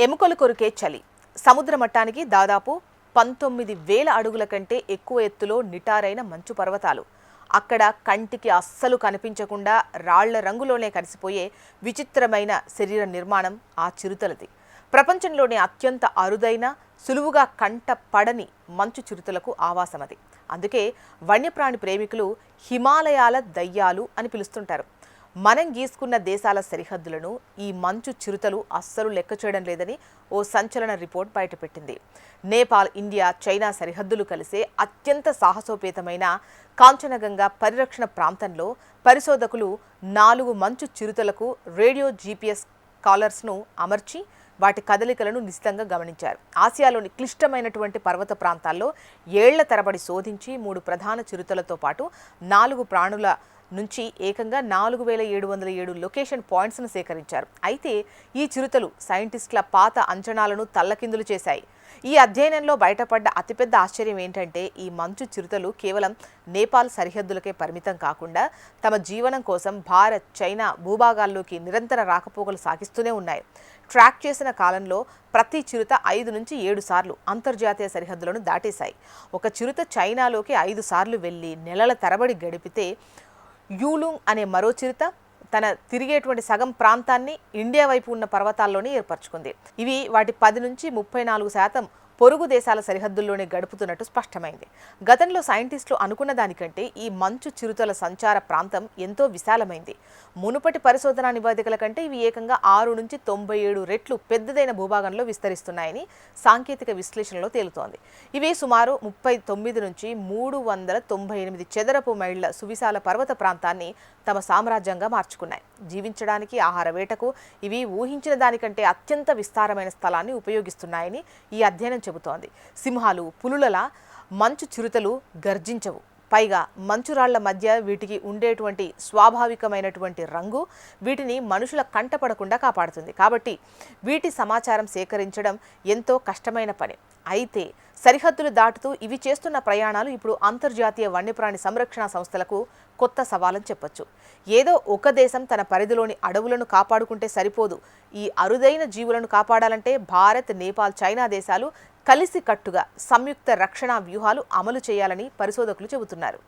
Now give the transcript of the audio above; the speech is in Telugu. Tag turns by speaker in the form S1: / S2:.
S1: ఎముకలు కొరికే చలి. సముద్ర మట్టానికి దాదాపు 19,000 అడుగుల కంటే ఎక్కువ ఎత్తులో నిటారైన మంచు పర్వతాలు. అక్కడ కంటికి అస్సలు కనిపించకుండా రాళ్ల రంగులోనే కలిసిపోయే విచిత్రమైన శరీర నిర్మాణం ఆ చిరుతలది. ప్రపంచంలోనే అత్యంత అరుదైన, సులువుగా కంట పడని మంచు చిరుతలకు ఆవాసమది. అందుకే వన్యప్రాణి ప్రేమికులు హిమాలయాల దయ్యాలు అని పిలుస్తుంటారు. మనం గీసుకున్న దేశాల సరిహద్దులను ఈ మంచు చిరుతలు అస్సలు లెక్క చేయడం లేదని ఓ సంచలన రిపోర్ట్ బయటపెట్టింది. నేపాల్, ఇండియా, చైనా సరిహద్దులు కలిసే అత్యంత సాహసోపేతమైన కాంచనగంగా పరిరక్షణ ప్రాంతంలో పరిశోధకులు 4 మంచు చిరుతలకు రేడియో GPS కాలర్స్ను అమర్చి వాటి కదలికలను నిశితంగా గమనించారు. ఆసియాలోని క్లిష్టమైనటువంటి పర్వత ప్రాంతాల్లో ఏళ్ల తరబడి శోధించి 3 ప్రధాన చిరుతలతో పాటు 4 ప్రాణుల నుంచి ఏకంగా 4,707 లొకేషన్ పాయింట్స్ను సేకరించారు. అయితే ఈ చిరుతలు సైంటిస్టుల పాత అంచనాలను తల్లకిందులు చేశాయి. ఈ అధ్యయనంలో బయటపడ్డ అతిపెద్ద ఆశ్చర్యం ఏంటంటే ఈ మంచు చిరుతలు కేవలం నేపాల్ సరిహద్దులకే పరిమితం కాకుండా తమ జీవనం కోసం భారత్, చైనా భూభాగాల్లోకి నిరంతర రాకపోకలు సాగిస్తూనే ఉన్నాయి. ట్రాక్ చేసిన కాలంలో ప్రతి చిరుత 5 నుంచి 7 సార్లు అంతర్జాతీయ సరిహద్దులను దాటేశాయి. ఒక చిరుత చైనాలోకి 5 సార్లు వెళ్ళి నెలల తరబడి గడిపితే యూలుంగ్ అనే మరో చిరుత తన తిరిగేటువంటి సగం ప్రాంతాన్ని ఇండియా వైపు ఉన్న పర్వతాల్లోనే ఏర్పరచుకుంది. ఇవి వాటి 10 నుంచి 34% పొరుగు దేశాల సరిహద్దుల్లోనే గడుపుతున్నట్టు స్పష్టమైంది. గతంలో సైంటిస్టులు అనుకున్న దానికంటే ఈ మంచు చిరుతల సంచార ప్రాంతం ఎంతో విశాలమైంది. మునుపటి పరిశోధనా నివేదికల కంటే ఇవి ఏకంగా 6 నుంచి 97 రెట్లు పెద్దదైన భూభాగంలో విస్తరిస్తున్నాయని సాంకేతిక విశ్లేషణలో తేలుతోంది. ఇవి సుమారు 39 నుంచి 398 చదరపు మైళ్ల సువిశాల పర్వత ప్రాంతాన్ని తమ సామ్రాజ్యంగా మార్చుకున్నాయి. జీవించడానికి, ఆహార వేటకు ఇవి ఊహించిన దానికంటే అత్యంత విస్తారమైన స్థలాన్ని ఉపయోగిస్తున్నాయని ఈ అధ్యయనం చెబుతోంది. సింహాలు, పులులలా మంచు చిరుతలు గర్జించవు. పైగా మంచురాళ్ల మధ్య వీటికి ఉండేటువంటి స్వాభావికమైనటువంటి రంగు వీటిని మనుషుల కంటపడకుండా కాపాడుతుంది. కాబట్టి వీటి సమాచారం సేకరించడం ఎంతో కష్టమైన పని. అయితే సరిహద్దులు దాటుతూ ఇవి చేస్తున్న ప్రయాణాలు ఇప్పుడు అంతర్జాతీయ వన్యప్రాణి సంరక్షణ సంస్థలకు కొత్త సవాలని చెప్పొచ్చు. ఏదో ఒక దేశం తన పరిధిలోని అడవులను కాపాడుకుంటే సరిపోదు. ఈ అరుదైన జీవులను కాపాడాలంటే భారత్, నేపాల్, చైనా దేశాలు కలిసికట్టుగా సంయుక్త రక్షణ వ్యూహాలు అమలు చేయాలని పరిశోధకులు చెబుతున్నారు.